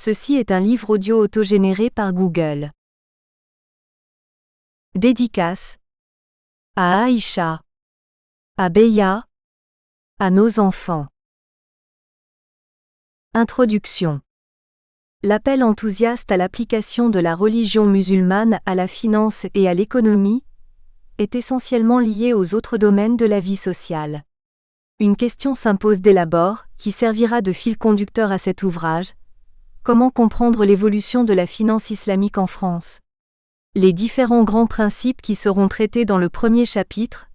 Ceci est un livre audio autogénéré par Google. Dédicace à Aïcha, à Beya, à nos enfants. Introduction. L'appel enthousiaste à l'application de la religion musulmane à la finance et à l'économie est essentiellement lié aux autres domaines de la vie sociale. Une question s'impose dès l'abord, qui servira de fil conducteur à cet ouvrage. Comment comprendre l'évolution de la finance islamique en France ? Les différents grands principes qui seront traités dans le premier chapitre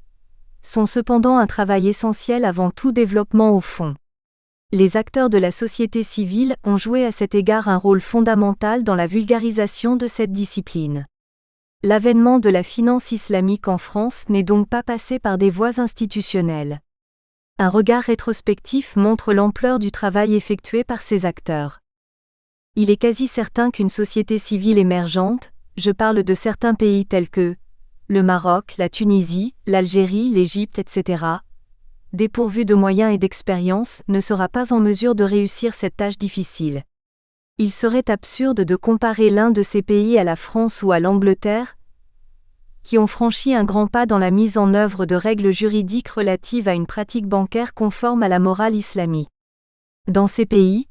sont cependant un travail essentiel avant tout développement au fond. Les acteurs de la société civile ont joué à cet égard un rôle fondamental dans la vulgarisation de cette discipline. L'avènement de la finance islamique en France n'est donc pas passé par des voies institutionnelles. Un regard rétrospectif montre l'ampleur du travail effectué par ces acteurs. Il est quasi certain qu'une société civile émergente, je parle de certains pays tels que le Maroc, la Tunisie, l'Algérie, l'Égypte, etc., dépourvue de moyens et d'expérience, ne sera pas en mesure de réussir cette tâche difficile. Il serait absurde de comparer l'un de ces pays à la France ou à l'Angleterre, qui ont franchi un grand pas dans la mise en œuvre de règles juridiques relatives à une pratique bancaire conforme à la morale islamique. Dans ces pays,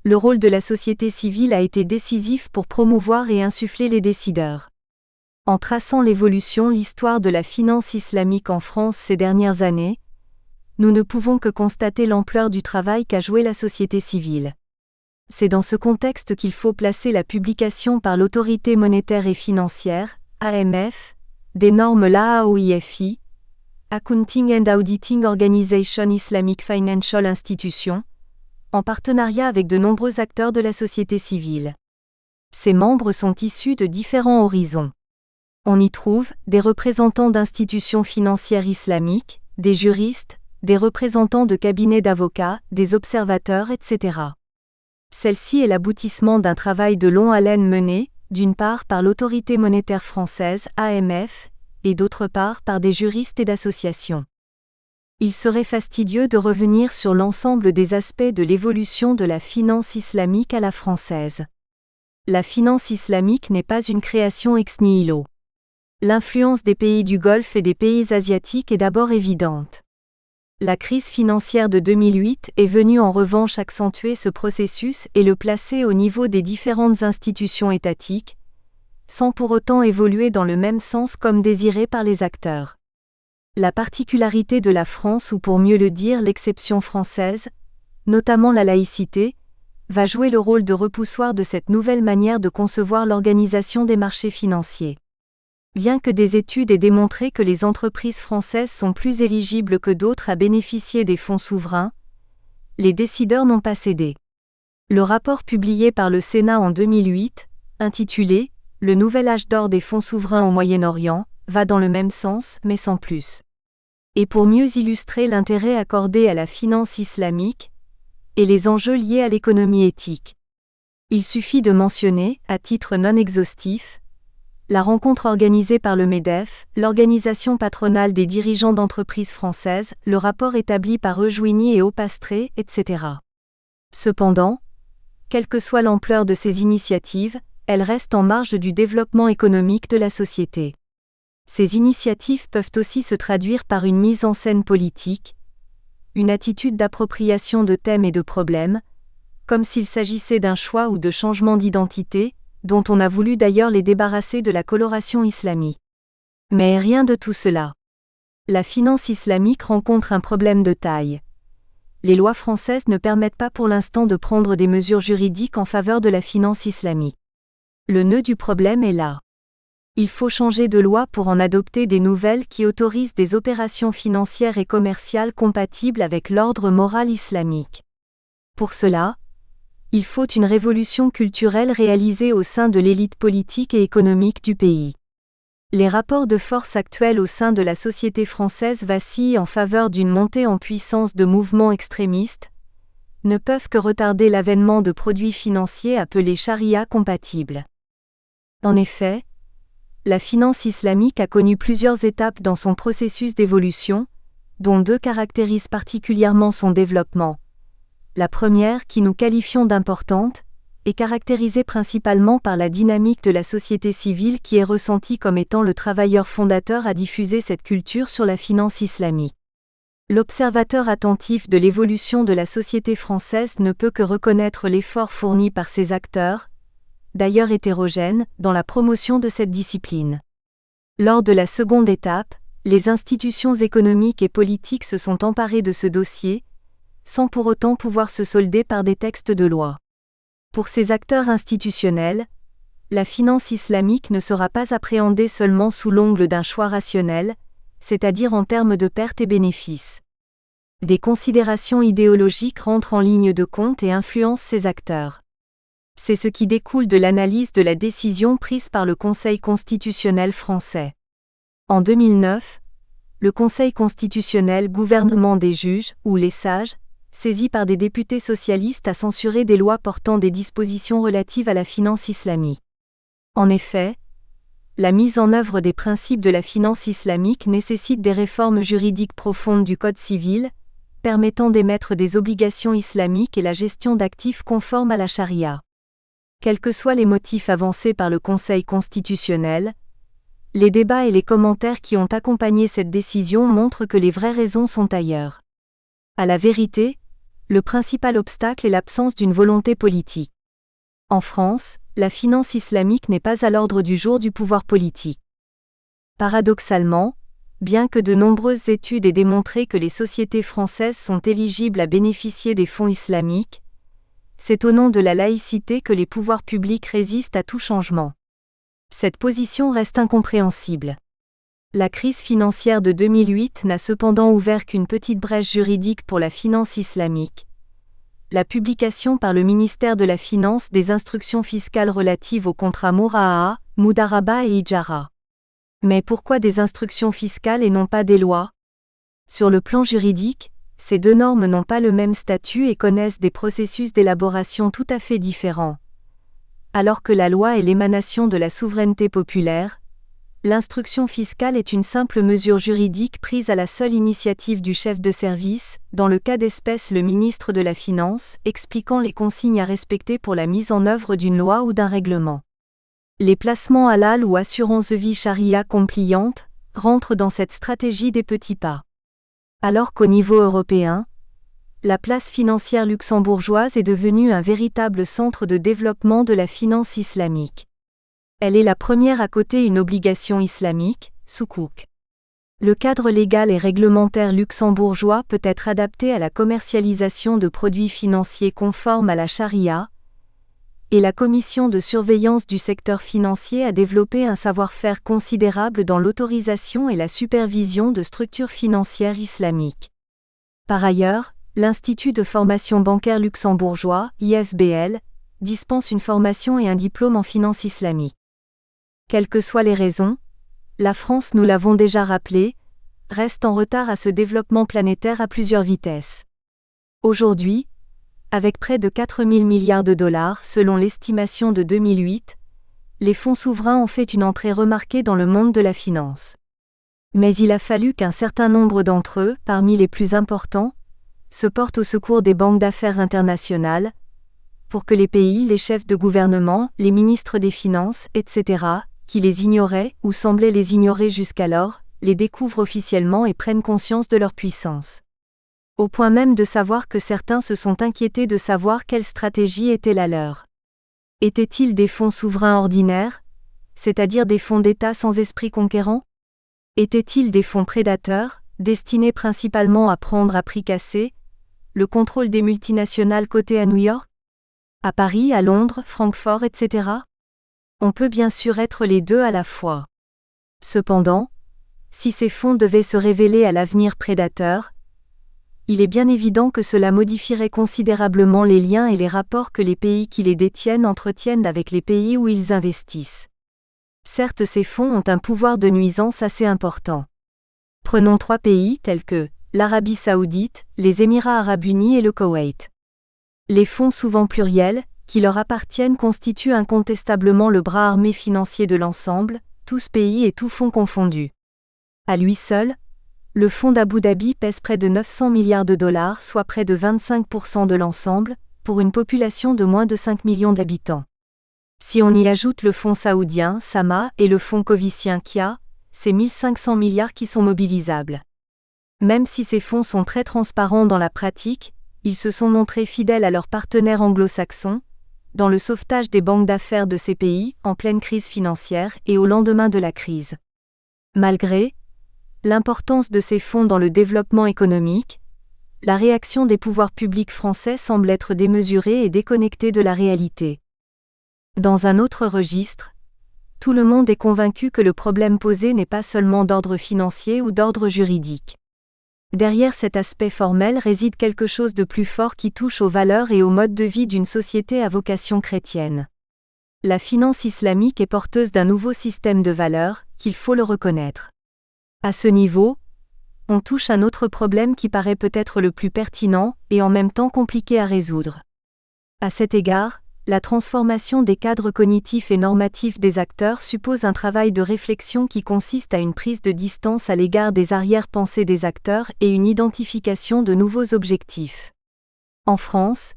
le rôle de la société civile a été décisif pour promouvoir et insuffler les décideurs. En traçant l'histoire de la finance islamique en France ces dernières années, nous ne pouvons que constater l'ampleur du travail qu'a joué la société civile. C'est dans ce contexte qu'il faut placer la publication par l'Autorité monétaire et financière, AMF, des normes l'AAOIFI, Accounting and Auditing Organization Islamic Financial Institution, en partenariat avec de nombreux acteurs de la société civile. Ces membres sont issus de différents horizons. On y trouve des représentants d'institutions financières islamiques, des juristes, des représentants de cabinets d'avocats, des observateurs, etc. Celle-ci est l'aboutissement d'un travail de longue haleine mené, d'une part par l'autorité monétaire française, AMF, et d'autre part par des juristes et d'associations. Il serait fastidieux de revenir sur l'ensemble des aspects de l'évolution de la finance islamique à la française. La finance islamique n'est pas une création ex nihilo. L'influence des pays du Golfe et des pays asiatiques est d'abord évidente. La crise financière de 2008 est venue en revanche accentuer ce processus et le placer au niveau des différentes institutions étatiques, sans pour autant évoluer dans le même sens comme désiré par les acteurs. La particularité de la France ou pour mieux le dire l'exception française, notamment la laïcité, va jouer le rôle de repoussoir de cette nouvelle manière de concevoir l'organisation des marchés financiers. Bien que des études aient démontré que les entreprises françaises sont plus éligibles que d'autres à bénéficier des fonds souverains, les décideurs n'ont pas cédé. Le rapport publié par le Sénat en 2008, intitulé « Le nouvel âge d'or des fonds souverains au Moyen-Orient », va dans le même sens, mais sans plus. Et pour mieux illustrer l'intérêt accordé à la finance islamique et les enjeux liés à l'économie éthique, il suffit de mentionner, à titre non exhaustif, la rencontre organisée par le MEDEF, l'organisation patronale des dirigeants d'entreprises françaises, le rapport établi par Eugénie et Opastré, etc. Cependant, quelle que soit l'ampleur de ces initiatives, elles restent en marge du développement économique de la société. Ces initiatives peuvent aussi se traduire par une mise en scène politique, une attitude d'appropriation de thèmes et de problèmes, comme s'il s'agissait d'un choix ou de changement d'identité, dont on a voulu d'ailleurs les débarrasser de la coloration islamique. Mais rien de tout cela. La finance islamique rencontre un problème de taille. Les lois françaises ne permettent pas pour l'instant de prendre des mesures juridiques en faveur de la finance islamique. Le nœud du problème est là. Il faut changer de loi pour en adopter des nouvelles qui autorisent des opérations financières et commerciales compatibles avec l'ordre moral islamique. Pour cela, il faut une révolution culturelle réalisée au sein de l'élite politique et économique du pays. Les rapports de force actuels au sein de la société française vacillent en faveur d'une montée en puissance de mouvements extrémistes, ne peuvent que retarder l'avènement de produits financiers appelés charia compatibles. En effet, la finance islamique a connu plusieurs étapes dans son processus d'évolution, dont deux caractérisent particulièrement son développement. La première, qui nous qualifions d'importante, est caractérisée principalement par la dynamique de la société civile qui est ressentie comme étant le travailleur fondateur à diffuser cette culture sur la finance islamique. L'observateur attentif de l'évolution de la société française ne peut que reconnaître l'effort fourni par ces acteurs, d'ailleurs hétérogènes, dans la promotion de cette discipline. Lors de la seconde étape, les institutions économiques et politiques se sont emparées de ce dossier, sans pour autant pouvoir se solder par des textes de loi. Pour ces acteurs institutionnels, la finance islamique ne sera pas appréhendée seulement sous l'angle d'un choix rationnel, c'est-à-dire en termes de pertes et bénéfices. Des considérations idéologiques rentrent en ligne de compte et influencent ces acteurs. C'est ce qui découle de l'analyse de la décision prise par le Conseil constitutionnel français. En 2009, le Conseil constitutionnel Gouvernement des juges, ou les sages, saisi par des députés socialistes a censuré des lois portant des dispositions relatives à la finance islamique. En effet, la mise en œuvre des principes de la finance islamique nécessite des réformes juridiques profondes du Code civil, permettant d'émettre des obligations islamiques et la gestion d'actifs conformes à la charia. Quels que soient les motifs avancés par le Conseil constitutionnel, les débats et les commentaires qui ont accompagné cette décision montrent que les vraies raisons sont ailleurs. À la vérité, le principal obstacle est l'absence d'une volonté politique. En France, la finance islamique n'est pas à l'ordre du jour du pouvoir politique. Paradoxalement, bien que de nombreuses études aient démontré que les sociétés françaises sont éligibles à bénéficier des fonds islamiques, c'est au nom de la laïcité que les pouvoirs publics résistent à tout changement. Cette position reste incompréhensible. La crise financière de 2008 n'a cependant ouvert qu'une petite brèche juridique pour la finance islamique. La publication par le ministère de la Finance des instructions fiscales relatives aux contrats Moura'a, Moudaraba et Ijara. Mais pourquoi des instructions fiscales et non pas des lois ? Sur le plan juridique, ces deux normes n'ont pas le même statut et connaissent des processus d'élaboration tout à fait différents. Alors que la loi est l'émanation de la souveraineté populaire, l'instruction fiscale est une simple mesure juridique prise à la seule initiative du chef de service, dans le cas d'espèce le ministre de la Finance, expliquant les consignes à respecter pour la mise en œuvre d'une loi ou d'un règlement. Les placements halal ou assurance-vie charia compliante rentrent dans cette stratégie des petits pas. Alors qu'au niveau européen, la place financière luxembourgeoise est devenue un véritable centre de développement de la finance islamique. Elle est la première à coter une obligation islamique, soukouk. Le cadre légal et réglementaire luxembourgeois peut être adapté à la commercialisation de produits financiers conformes à la charia, et la commission de surveillance du secteur financier a développé un savoir-faire considérable dans l'autorisation et la supervision de structures financières islamiques. Par ailleurs, l'Institut de formation bancaire luxembourgeois, IFBL, dispense une formation et un diplôme en finance islamique. Quelles que soient les raisons, la France, nous l'avons déjà rappelé, reste en retard à ce développement planétaire à plusieurs vitesses. Aujourd'hui, avec près de 4 000 milliards de dollars selon l'estimation de 2008, les fonds souverains ont fait une entrée remarquée dans le monde de la finance. Mais il a fallu qu'un certain nombre d'entre eux, parmi les plus importants, se portent au secours des banques d'affaires internationales, pour que les pays, les chefs de gouvernement, les ministres des Finances, etc., qui les ignoraient ou semblaient les ignorer jusqu'alors, les découvrent officiellement et prennent conscience de leur puissance. Au point même de savoir que certains se sont inquiétés de savoir quelle stratégie était la leur. Étaient-ils des fonds souverains ordinaires, c'est-à-dire des fonds d'État sans esprit conquérant ? Étaient-ils des fonds prédateurs, destinés principalement à prendre à prix cassé le contrôle des multinationales cotées à New York ? À Paris, à Londres, Francfort, etc. On peut bien sûr être les deux à la fois. Cependant, si ces fonds devaient se révéler à l'avenir prédateurs, il est bien évident que cela modifierait considérablement les liens et les rapports que les pays qui les détiennent entretiennent avec les pays où ils investissent. Certes, ces fonds ont un pouvoir de nuisance assez important. Prenons 3 pays tels que l'Arabie Saoudite, les Émirats Arabes Unis et le Koweït. Les fonds souvent pluriels, qui leur appartiennent constituent incontestablement le bras armé financier de l'ensemble, tous pays et tous fonds confondus. À lui seul, le fonds d'Abu Dhabi pèse près de 900 milliards de dollars, soit près de 25% de l'ensemble, pour une population de moins de 5 millions d'habitants. Si on y ajoute le fonds saoudien Sama et le fonds covicien Kia, c'est 1500 milliards qui sont mobilisables. Même si ces fonds sont très transparents dans la pratique, ils se sont montrés fidèles à leurs partenaires anglo-saxons, dans le sauvetage des banques d'affaires de ces pays en pleine crise financière et au lendemain de la crise. Malgré l'importance de ces fonds dans le développement économique, la réaction des pouvoirs publics français semble être démesurée et déconnectée de la réalité. Dans un autre registre, tout le monde est convaincu que le problème posé n'est pas seulement d'ordre financier ou d'ordre juridique. Derrière cet aspect formel réside quelque chose de plus fort qui touche aux valeurs et au mode de vie d'une société à vocation chrétienne. La finance islamique est porteuse d'un nouveau système de valeurs, qu'il faut le reconnaître. À ce niveau, on touche un autre problème qui paraît peut-être le plus pertinent et en même temps compliqué à résoudre. À cet égard, la transformation des cadres cognitifs et normatifs des acteurs suppose un travail de réflexion qui consiste à une prise de distance à l'égard des arrière-pensées des acteurs et une identification de nouveaux objectifs. En France,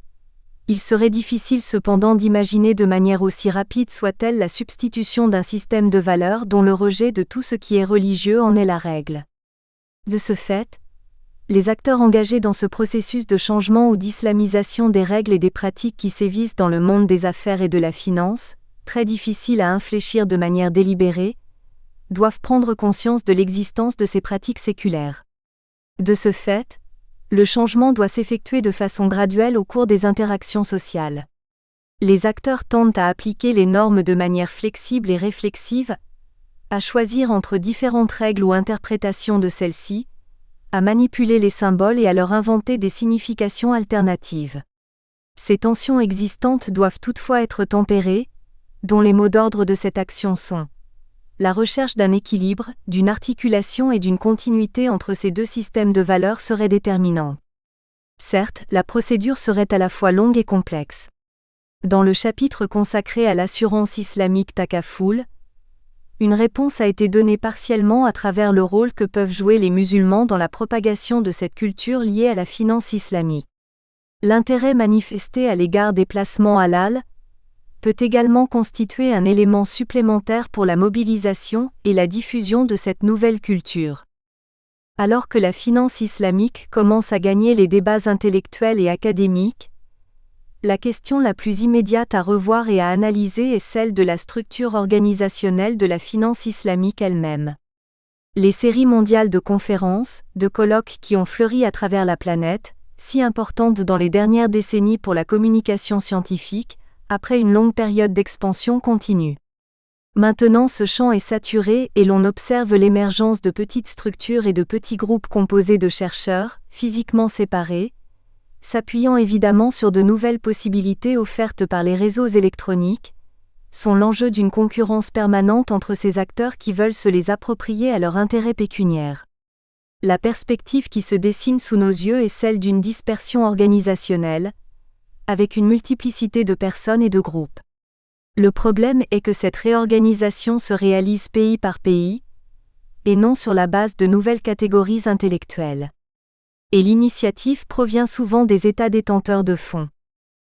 il serait difficile cependant d'imaginer de manière aussi rapide soit-elle la substitution d'un système de valeurs dont le rejet de tout ce qui est religieux en est la règle. De ce fait, les acteurs engagés dans ce processus de changement ou d'islamisation des règles et des pratiques qui sévissent dans le monde des affaires et de la finance, très difficile à infléchir de manière délibérée, doivent prendre conscience de l'existence de ces pratiques séculaires. De ce fait, le changement doit s'effectuer de façon graduelle au cours des interactions sociales. Les acteurs tendent à appliquer les normes de manière flexible et réflexive, à choisir entre différentes règles ou interprétations de celles-ci, à manipuler les symboles et à leur inventer des significations alternatives. Ces tensions existantes doivent toutefois être tempérées, dont les mots d'ordre de cette action sont la recherche d'un équilibre, d'une articulation et d'une continuité entre ces deux systèmes de valeurs serait déterminante. Certes, la procédure serait à la fois longue et complexe. Dans le chapitre consacré à l'assurance islamique Takaful, une réponse a été donnée partiellement à travers le rôle que peuvent jouer les musulmans dans la propagation de cette culture liée à la finance islamique. L'intérêt manifesté à l'égard des placements halal peut également constituer un élément supplémentaire pour la mobilisation et la diffusion de cette nouvelle culture. Alors que la finance islamique commence à gagner les débats intellectuels et académiques, la question la plus immédiate à revoir et à analyser est celle de la structure organisationnelle de la finance islamique elle-même. Les séries mondiales de conférences, de colloques qui ont fleuri à travers la planète, si importantes dans les dernières décennies pour la communication scientifique, après une longue période d'expansion continue. Maintenant ce champ est saturé et l'on observe l'émergence de petites structures et de petits groupes composés de chercheurs, physiquement séparés, s'appuyant évidemment sur de nouvelles possibilités offertes par les réseaux électroniques, sont l'enjeu d'une concurrence permanente entre ces acteurs qui veulent se les approprier à leur intérêt pécuniaire. La perspective qui se dessine sous nos yeux est celle d'une dispersion organisationnelle, avec une multiplicité de personnes et de groupes. Le problème est que cette réorganisation se réalise pays par pays, et non sur la base de nouvelles catégories intellectuelles. Et l'initiative provient souvent des États détenteurs de fonds.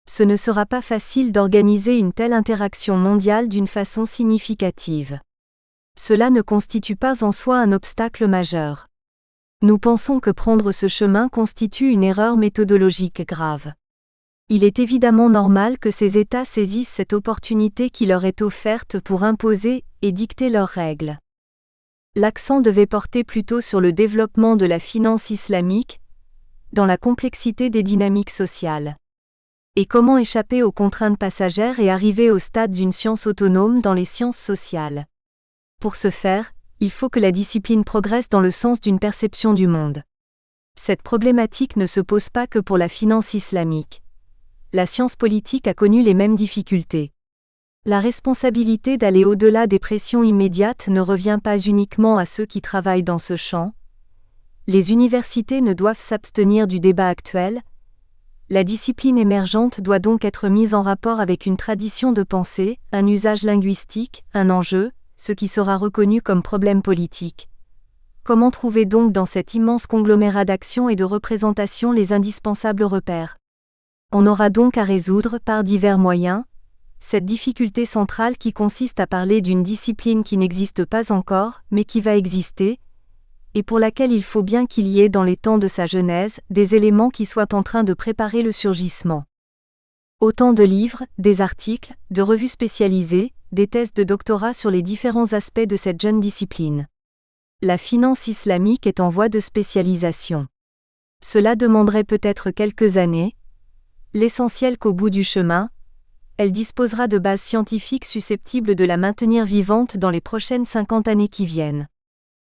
Ce ne sera pas facile d'organiser une telle interaction mondiale d'une façon significative. Cela ne constitue pas en soi un obstacle majeur. Nous pensons que prendre ce chemin constitue une erreur méthodologique grave. Il est évidemment normal que ces États saisissent cette opportunité qui leur est offerte pour imposer et dicter leurs règles. L'accent devait porter plutôt sur le développement de la finance islamique, dans la complexité des dynamiques sociales. Et comment échapper aux contraintes passagères et arriver au stade d'une science autonome dans les sciences sociales. Pour ce faire, il faut que la discipline progresse dans le sens d'une perception du monde. Cette problématique ne se pose pas que pour la finance islamique. La science politique a connu les mêmes difficultés. La responsabilité d'aller au-delà des pressions immédiates ne revient pas uniquement à ceux qui travaillent dans ce champ. Les universités ne doivent s'abstenir du débat actuel. La discipline émergente doit donc être mise en rapport avec une tradition de pensée, un usage linguistique, un enjeu, ce qui sera reconnu comme problème politique. Comment trouver donc dans cet immense conglomérat d'actions et de représentations les indispensables repères ? On aura donc à résoudre, par divers moyens, cette difficulté centrale qui consiste à parler d'une discipline qui n'existe pas encore, mais qui va exister, et pour laquelle il faut bien qu'il y ait dans les temps de sa genèse, des éléments qui soient en train de préparer le surgissement. Autant de livres, des articles, de revues spécialisées, des thèses de doctorat sur les différents aspects de cette jeune discipline. La finance islamique est en voie de spécialisation. Cela demanderait peut-être quelques années. L'essentiel qu'au bout du chemin, elle disposera de bases scientifiques susceptibles de la maintenir vivante dans les prochaines 50 années qui viennent.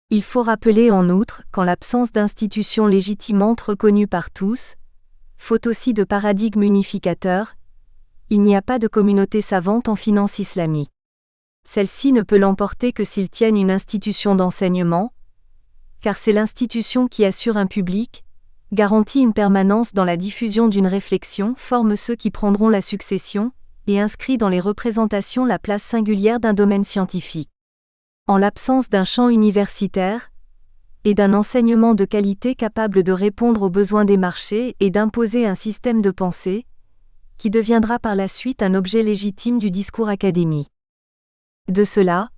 Il faut rappeler en outre qu'en l'absence d'institutions légitimantes reconnues par tous, faute aussi de paradigme unificateur, il n'y a pas de communauté savante en finance islamique. Celle-ci ne peut l'emporter que s'ils tiennent une institution d'enseignement, car c'est l'institution qui assure un public, garantit une permanence dans la diffusion d'une réflexion, forme ceux qui prendront la succession, et inscrit dans les représentations la place singulière d'un domaine scientifique. En l'absence d'un champ universitaire, et d'un enseignement de qualité capable de répondre aux besoins des marchés et d'imposer un système de pensée, qui deviendra par la suite un objet légitime du discours académique. De cela,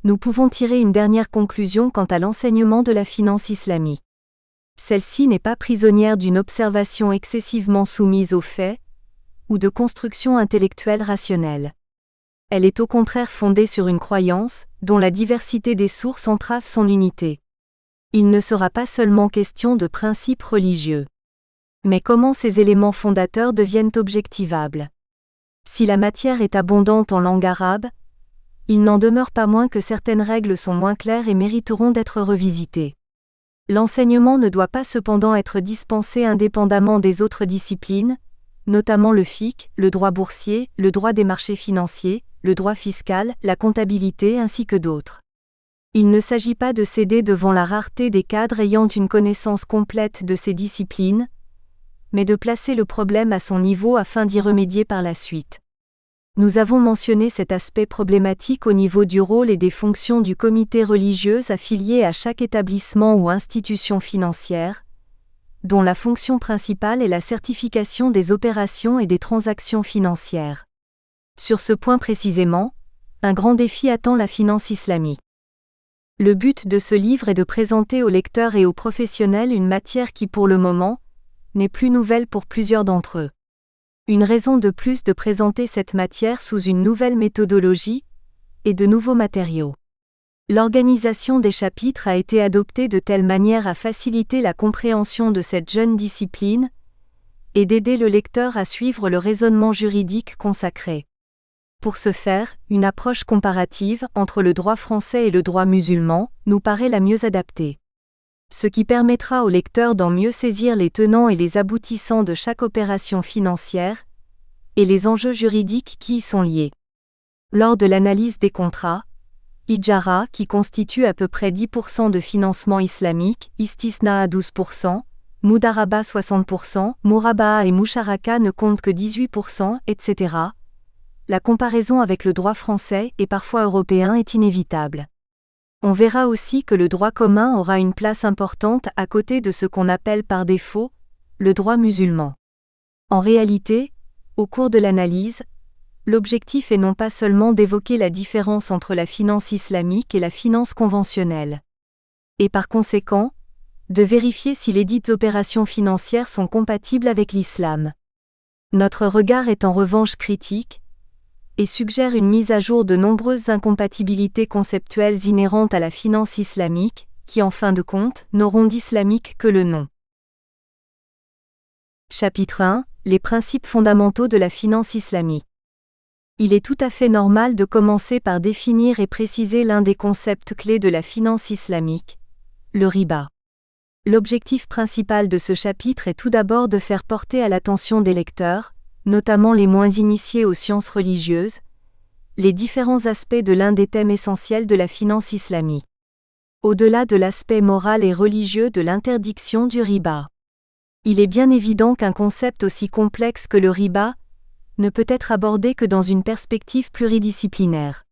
nous pouvons tirer une dernière conclusion quant à l'enseignement de la finance islamique. Celle-ci n'est pas prisonnière d'une observation excessivement soumise aux faits, ou de construction intellectuelle rationnelle. Elle est au contraire fondée sur une croyance, dont la diversité des sources entrave son unité. Il ne sera pas seulement question de principes religieux. Mais comment ces éléments fondateurs deviennent objectivables? Si la matière est abondante en langue arabe, il n'en demeure pas moins que certaines règles sont moins claires et mériteront d'être revisitées. L'enseignement ne doit pas cependant être dispensé indépendamment des autres disciplines, notamment le fiqh, le droit boursier, le droit des marchés financiers, le droit fiscal, la comptabilité ainsi que d'autres. Il ne s'agit pas de céder devant la rareté des cadres ayant une connaissance complète de ces disciplines, mais de placer le problème à son niveau afin d'y remédier par la suite. Nous avons mentionné cet aspect problématique au niveau du rôle et des fonctions du comité religieux affilié à chaque établissement ou institution financière, dont la fonction principale est la certification des opérations et des transactions financières. Sur ce point précisément, un grand défi attend la finance islamique. Le but de ce livre est de présenter aux lecteurs et aux professionnels une matière qui pour le moment, n'est plus nouvelle pour plusieurs d'entre eux. Une raison de plus de présenter cette matière sous une nouvelle méthodologie et de nouveaux matériaux. L'organisation des chapitres a été adoptée de telle manière à faciliter la compréhension de cette jeune discipline et d'aider le lecteur à suivre le raisonnement juridique consacré. Pour ce faire, une approche comparative entre le droit français et le droit musulman nous paraît la mieux adaptée. Ce qui permettra au lecteur d'en mieux saisir les tenants et les aboutissants de chaque opération financière et les enjeux juridiques qui y sont liés. Lors de l'analyse des contrats, Ijara, qui constitue à peu près 10% de financement islamique, Istisna à 12%, Mudaraba 60%, Murabaha et Musharaka ne comptent que 18%, etc. La comparaison avec le droit français et parfois européen est inévitable. On verra aussi que le droit commun aura une place importante à côté de ce qu'on appelle par défaut le droit musulman. En réalité, au cours de l'analyse, l'objectif est non pas seulement d'évoquer la différence entre la finance islamique et la finance conventionnelle, et par conséquent, de vérifier si les dites opérations financières sont compatibles avec l'islam. Notre regard est en revanche critique, et suggère une mise à jour de nombreuses incompatibilités conceptuelles inhérentes à la finance islamique, qui en fin de compte, n'auront d'islamique que le nom. Chapitre 1 – Les principes fondamentaux de la finance islamique. Il est tout à fait normal de commencer par définir et préciser l'un des concepts clés de la finance islamique, le riba. L'objectif principal de ce chapitre est tout d'abord de faire porter à l'attention des lecteurs, notamment les moins initiés aux sciences religieuses, les différents aspects de l'un des thèmes essentiels de la finance islamique. Au-delà de l'aspect moral et religieux de l'interdiction du riba. Il est bien évident qu'un concept aussi complexe que le riba ne peut être abordé que dans une perspective pluridisciplinaire.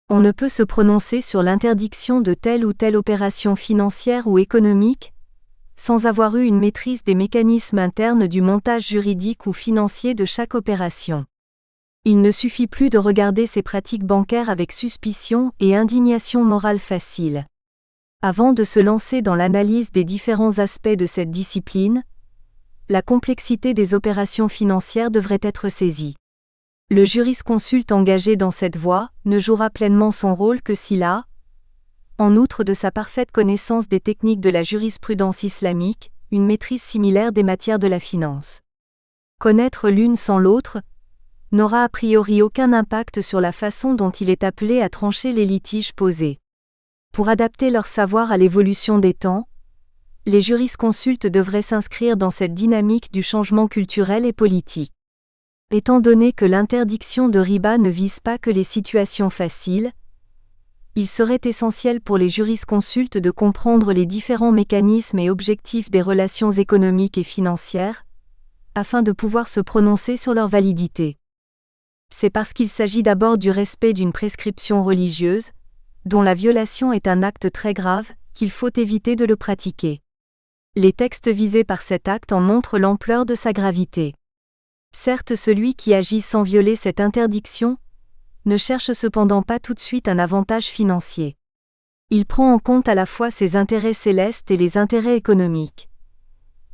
On ne peut se prononcer sur l'interdiction de telle ou telle opération financière ou économique sans avoir eu une maîtrise des mécanismes internes du montage juridique ou financier de chaque opération. Il ne suffit plus de regarder ces pratiques bancaires avec suspicion et indignation morale facile. Avant de se lancer dans l'analyse des différents aspects de cette discipline, la complexité des opérations financières devrait être saisie. Le jurisconsulte engagé dans cette voie ne jouera pleinement son rôle que s'il a, en outre de sa parfaite connaissance des techniques de la jurisprudence islamique, une maîtrise similaire des matières de la finance. Connaître l'une sans l'autre n'aura a priori aucun impact sur la façon dont il est appelé à trancher les litiges posés. Pour adapter leur savoir à l'évolution des temps, les jurisconsultes devraient s'inscrire dans cette dynamique du changement culturel et politique. Étant donné que l'interdiction de riba ne vise pas que les situations faciles, il serait essentiel pour les jurisconsultes de comprendre les différents mécanismes et objectifs des relations économiques et financières, afin de pouvoir se prononcer sur leur validité. C'est parce qu'il s'agit d'abord du respect d'une prescription religieuse, dont la violation est un acte très grave, qu'il faut éviter de le pratiquer. Les textes visés par cet acte en montrent l'ampleur de sa gravité. Certes, celui qui agit sans violer cette interdiction ne cherche cependant pas tout de suite un avantage financier. Il prend en compte à la fois ses intérêts célestes et les intérêts économiques.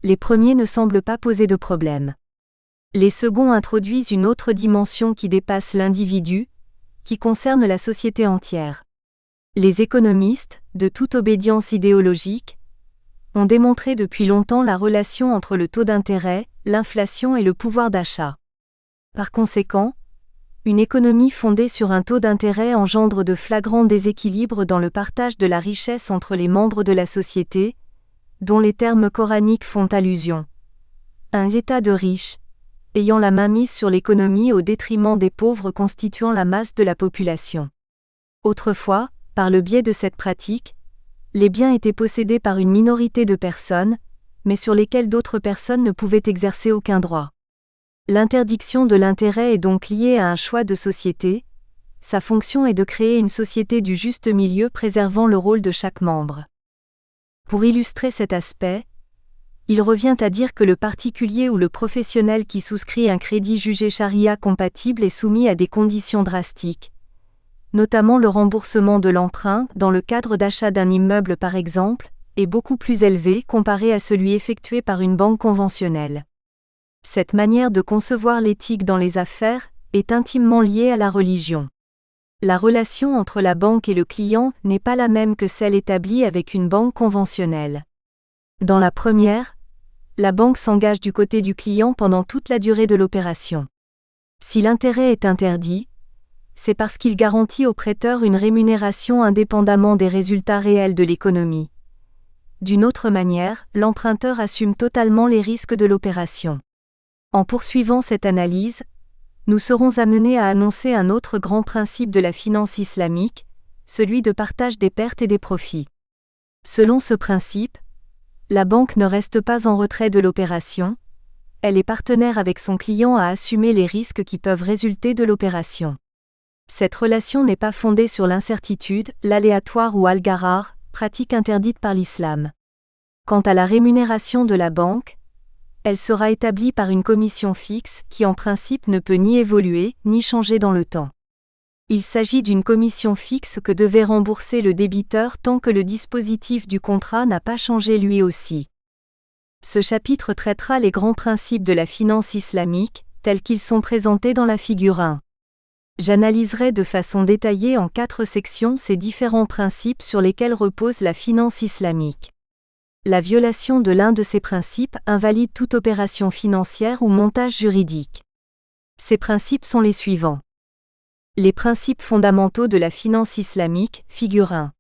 Les premiers ne semblent pas poser de problème. Les seconds introduisent une autre dimension qui dépasse l'individu, qui concerne la société entière. Les économistes, de toute obédience idéologique, ont démontré depuis longtemps la relation entre le taux d'intérêt, l'inflation et le pouvoir d'achat. Par conséquent, une économie fondée sur un taux d'intérêt engendre de flagrants déséquilibres dans le partage de la richesse entre les membres de la société, dont les termes coraniques font allusion. Un État de riches, ayant la main mise sur l'économie au détriment des pauvres constituant la masse de la population. Autrefois, par le biais de cette pratique, les biens étaient possédés par une minorité de personnes, mais sur lesquels d'autres personnes ne pouvaient exercer aucun droit. L'interdiction de l'intérêt est donc liée à un choix de société. Sa fonction est de créer une société du juste milieu préservant le rôle de chaque membre. Pour illustrer cet aspect, il revient à dire que le particulier ou le professionnel qui souscrit un crédit jugé charia compatible est soumis à des conditions drastiques, notamment le remboursement de l'emprunt, dans le cadre d'achat d'un immeuble par exemple, est beaucoup plus élevé comparé à celui effectué par une banque conventionnelle. Cette manière de concevoir l'éthique dans les affaires est intimement liée à la religion. La relation entre la banque et le client n'est pas la même que celle établie avec une banque conventionnelle. Dans la première, la banque s'engage du côté du client pendant toute la durée de l'opération. Si l'intérêt est interdit, c'est parce qu'il garantit au prêteur une rémunération indépendamment des résultats réels de l'économie. D'une autre manière, l'emprunteur assume totalement les risques de l'opération. En poursuivant cette analyse, nous serons amenés à annoncer un autre grand principe de la finance islamique, celui de partage des pertes et des profits. Selon ce principe, la banque ne reste pas en retrait de l'opération, elle est partenaire avec son client à assumer les risques qui peuvent résulter de l'opération. Cette relation n'est pas fondée sur l'incertitude, l'aléatoire ou al-gharar, pratique interdite par l'islam. Quant à la rémunération de la banque, elle sera établie par une commission fixe qui en principe ne peut ni évoluer, ni changer dans le temps. Il s'agit d'une commission fixe que devait rembourser le débiteur tant que le dispositif du contrat n'a pas changé lui aussi. Ce chapitre traitera les grands principes de la finance islamique, tels qu'ils sont présentés dans la figure 1. J'analyserai de façon détaillée en 4 sections ces différents principes sur lesquels repose la finance islamique. La violation de l'un de ces principes invalide toute opération financière ou montage juridique. Ces principes sont les suivants. Les principes fondamentaux de la finance islamique, figure 1.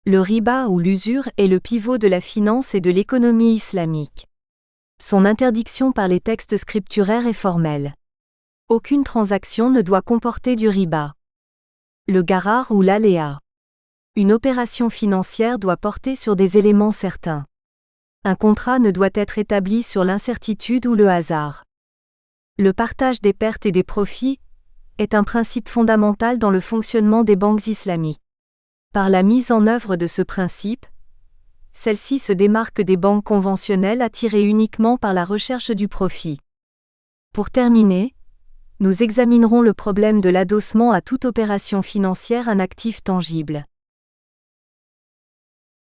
Le riba ou l'usure est le pivot de la finance et de l'économie islamique. Son interdiction par les textes scripturaires est formelle. Aucune transaction ne doit comporter du riba. Le gharar ou l'aléa. Une opération financière doit porter sur des éléments certains. Un contrat ne doit être établi sur l'incertitude ou le hasard. Le partage des pertes et des profits est un principe fondamental dans le fonctionnement des banques islamiques. Par la mise en œuvre de ce principe, Celle-ci se démarque des banques conventionnelles attirées uniquement par la recherche du profit. Pour terminer, nous examinerons le problème de l'adossement à toute opération financière un actif tangible.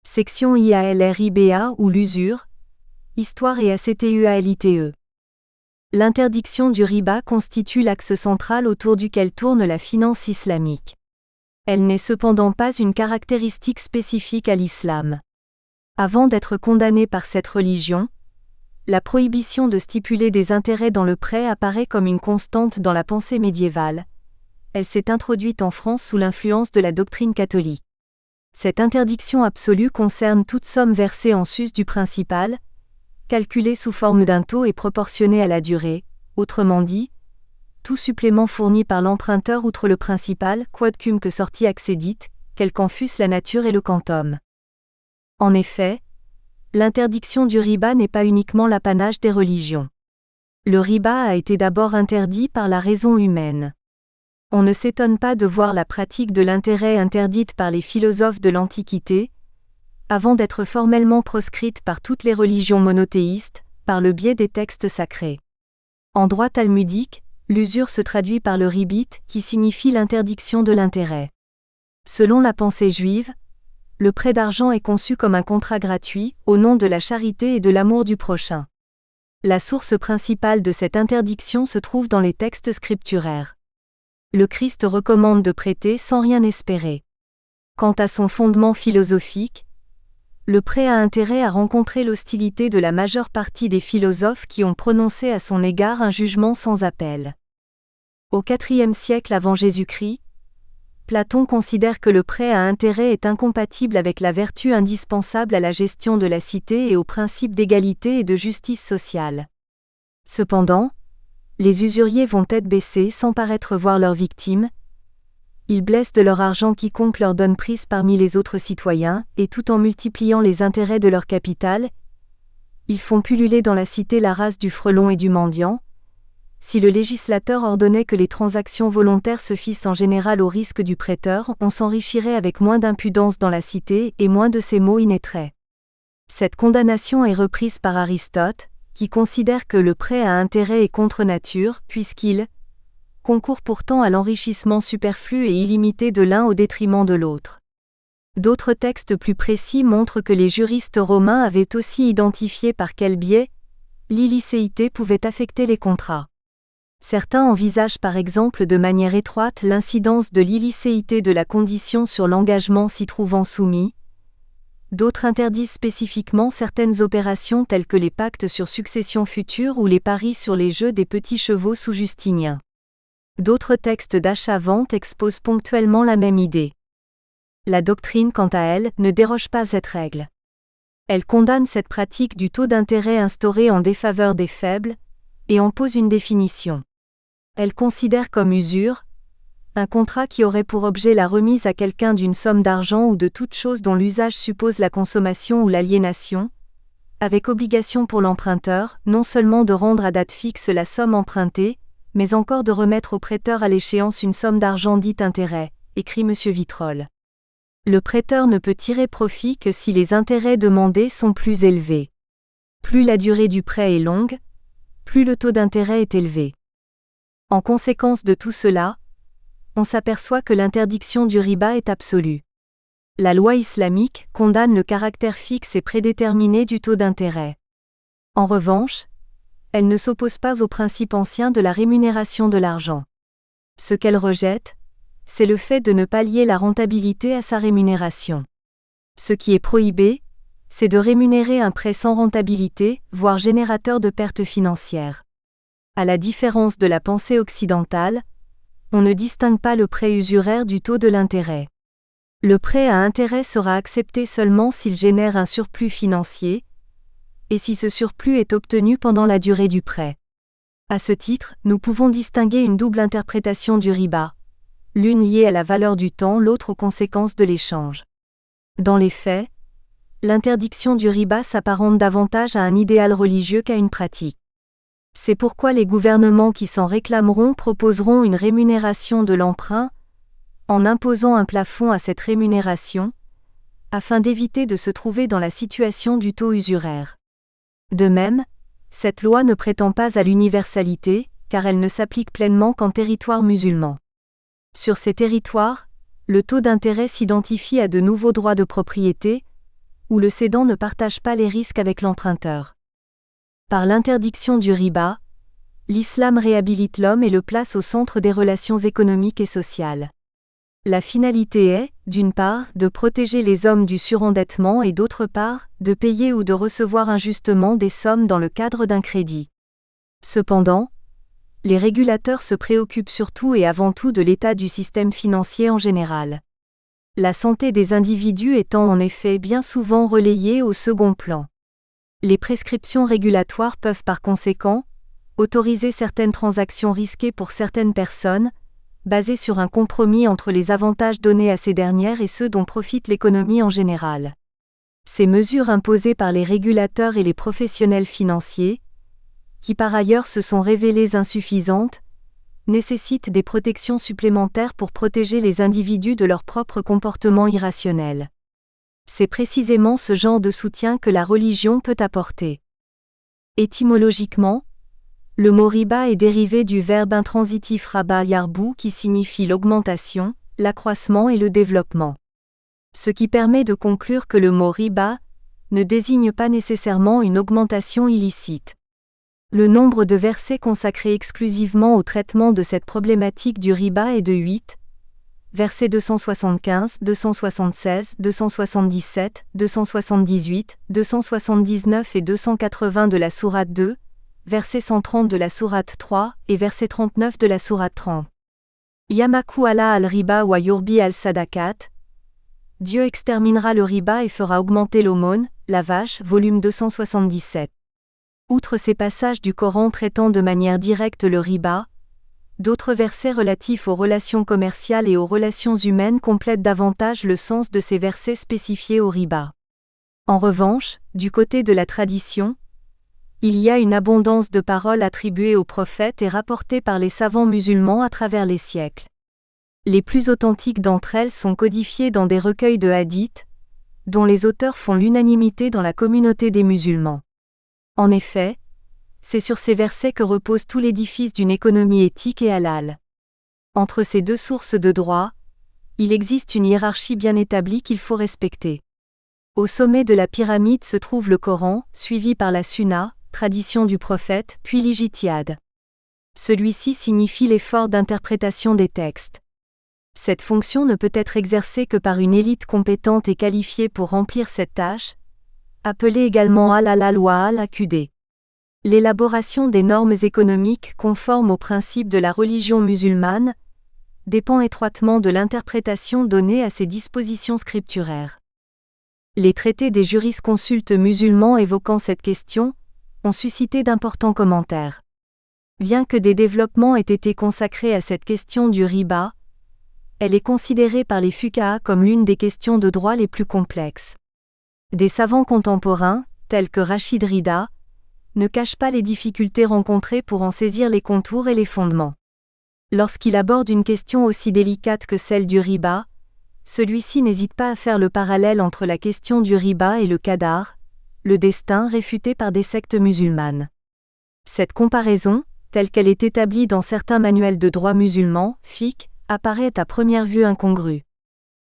Section IALRIBA ou l'usure, Histoire et ACTUALITE. L'interdiction du riba constitue l'axe central autour duquel tourne la finance islamique. Elle n'est cependant pas une caractéristique spécifique à l'islam. Avant d'être condamnée par cette religion, la prohibition de stipuler des intérêts dans le prêt apparaît comme une constante dans la pensée médiévale. Elle s'est introduite en France sous l'influence de la doctrine catholique. Cette interdiction absolue concerne toute somme versée en sus du principal, calculée sous forme d'un taux et proportionnée à la durée, autrement dit, tout supplément fourni par l'emprunteur outre le principal, quodcum que sorti accédit, quelle qu'en fût la nature et le quantum. En effet, l'interdiction du riba n'est pas uniquement l'apanage des religions. Le riba a été d'abord interdit par la raison humaine. On ne s'étonne pas de voir la pratique de l'intérêt interdite par les philosophes de l'Antiquité, avant d'être formellement proscrite par toutes les religions monothéistes, par le biais des textes sacrés. En droit talmudique, l'usure se traduit par le ribit, qui signifie l'interdiction de l'intérêt. Selon la pensée juive, le prêt d'argent est conçu comme un contrat gratuit, au nom de la charité et de l'amour du prochain. La source principale de cette interdiction se trouve dans les textes scripturaires. Le Christ recommande de prêter sans rien espérer. Quant à son fondement philosophique, le prêt à intérêt a rencontré l'hostilité de la majeure partie des philosophes qui ont prononcé à son égard un jugement sans appel. Au IVe siècle avant Jésus-Christ, Platon considère que le prêt à intérêt est incompatible avec la vertu indispensable à la gestion de la cité et au principe d'égalité et de justice sociale. Cependant, les usuriers vont tête baissée sans paraître voir leurs victimes. Ils blessent de leur argent quiconque leur donne prise parmi les autres citoyens, et tout en multipliant les intérêts de leur capital, ils font pulluler dans la cité la race du frelon et du mendiant. Si le législateur ordonnait que les transactions volontaires se fissent en général au risque du prêteur, on s'enrichirait avec moins d'impudence dans la cité et moins de ces mots y naîtraient. Cette condamnation est reprise par Aristote, qui considère que le prêt à intérêt est contre nature, puisqu'il concourt pourtant à l'enrichissement superflu et illimité de l'un au détriment de l'autre. D'autres textes plus précis montrent que les juristes romains avaient aussi identifié par quel biais l'illicéité pouvait affecter les contrats. Certains envisagent par exemple de manière étroite l'incidence de l'illicéité de la condition sur l'engagement s'y trouvant soumis. D'autres interdisent spécifiquement certaines opérations telles que les pactes sur succession future ou les paris sur les jeux des petits chevaux sous Justinien. D'autres textes d'achat-vente exposent ponctuellement la même idée. La doctrine, quant à elle, ne déroge pas à cette règle. Elle condamne cette pratique du taux d'intérêt instauré en défaveur des faibles, et en pose une définition. Elle considère comme usure un contrat qui aurait pour objet la remise à quelqu'un d'une somme d'argent ou de toute chose dont l'usage suppose la consommation ou l'aliénation, avec obligation pour l'emprunteur, non seulement de rendre à date fixe la somme empruntée, mais encore de remettre au prêteur à l'échéance une somme d'argent dite intérêt, écrit M. Vitrolles. Le prêteur ne peut tirer profit que si les intérêts demandés sont plus élevés. Plus la durée du prêt est longue, plus le taux d'intérêt est élevé. En conséquence de tout cela, on s'aperçoit que l'interdiction du riba est absolue. La loi islamique condamne le caractère fixe et prédéterminé du taux d'intérêt. En revanche, elle ne s'oppose pas au principe ancien de la rémunération de l'argent. Ce qu'elle rejette, c'est le fait de ne pas lier la rentabilité à sa rémunération. Ce qui est prohibé, c'est de rémunérer un prêt sans rentabilité, voire générateur de pertes financières. À la différence de la pensée occidentale, on ne distingue pas le prêt usuraire du taux de l'intérêt. Le prêt à intérêt sera accepté seulement s'il génère un surplus financier, et si ce surplus est obtenu pendant la durée du prêt. À ce titre, nous pouvons distinguer une double interprétation du riba, l'une liée à la valeur du temps, l'autre aux conséquences de l'échange. Dans les faits, l'interdiction du riba s'apparente davantage à un idéal religieux qu'à une pratique. C'est pourquoi les gouvernements qui s'en réclameront proposeront une rémunération de l'emprunt, en imposant un plafond à cette rémunération, afin d'éviter de se trouver dans la situation du taux usuraire. De même, cette loi ne prétend pas à l'universalité, car elle ne s'applique pleinement qu'en territoire musulman. Sur ces territoires, le taux d'intérêt s'identifie à de nouveaux droits de propriété, où le cédant ne partage pas les risques avec l'emprunteur. Par l'interdiction du riba, l'islam réhabilite l'homme et le place au centre des relations économiques et sociales. La finalité est, d'une part, de protéger les hommes du surendettement et d'autre part, de payer ou de recevoir injustement des sommes dans le cadre d'un crédit. Cependant, les régulateurs se préoccupent surtout et avant tout de l'état du système financier en général. La santé des individus étant en effet bien souvent relayée au second plan. Les prescriptions régulatoires peuvent par conséquent autoriser certaines transactions risquées pour certaines personnes, basées sur un compromis entre les avantages donnés à ces dernières et ceux dont profite l'économie en général. Ces mesures imposées par les régulateurs et les professionnels financiers, qui par ailleurs se sont révélées insuffisantes, nécessitent des protections supplémentaires pour protéger les individus de leur propre comportement irrationnel. C'est précisément ce genre de soutien que la religion peut apporter. Étymologiquement, le mot riba est dérivé du verbe intransitif raba yarbu qui signifie l'augmentation, l'accroissement et le développement. Ce qui permet de conclure que le mot riba ne désigne pas nécessairement une augmentation illicite. Le nombre de versets consacrés exclusivement au traitement de cette problématique du riba est de 8, versets 275, 276, 277, 278, 279 et 280 de la sourate 2, verset 130 de la sourate 3 et verset 39 de la sourate 30. Yamaku Allah al-riba wa yurbi al-sadakat. Dieu exterminera le riba et fera augmenter l'aumône, la vache, volume 277. Outre ces passages du Coran traitant de manière directe le riba, d'autres versets relatifs aux relations commerciales et aux relations humaines complètent davantage le sens de ces versets spécifiés au riba. En revanche, du côté de la tradition, il y a une abondance de paroles attribuées aux prophètes et rapportées par les savants musulmans à travers les siècles. Les plus authentiques d'entre elles sont codifiées dans des recueils de hadiths, dont les auteurs font l'unanimité dans la communauté des musulmans. En effet, c'est sur ces versets que repose tout l'édifice d'une économie éthique et halal. Entre ces deux sources de droit, il existe une hiérarchie bien établie qu'il faut respecter. Au sommet de la pyramide se trouve le Coran, suivi par la Sunna, tradition du prophète, puis l'Ijtihad. Celui-ci signifie l'effort d'interprétation des textes. Cette fonction ne peut être exercée que par une élite compétente et qualifiée pour remplir cette tâche, appelée également al-halal wa al-aqd. L'élaboration des normes économiques conformes aux principes de la religion musulmane dépend étroitement de l'interprétation donnée à ces dispositions scripturaires. Les traités des jurisconsultes musulmans évoquant cette question ont suscité d'importants commentaires. Bien que des développements aient été consacrés à cette question du riba, elle est considérée par les fuqaha comme l'une des questions de droit les plus complexes. Des savants contemporains, tels que Rachid Rida, ne cachent pas les difficultés rencontrées pour en saisir les contours et les fondements. Lorsqu'il aborde une question aussi délicate que celle du riba, celui-ci n'hésite pas à faire le parallèle entre la question du riba et le qadar, le destin réfuté par des sectes musulmanes. Cette comparaison, telle qu'elle est établie dans certains manuels de droit musulman, fiqh, apparaît à première vue incongrue.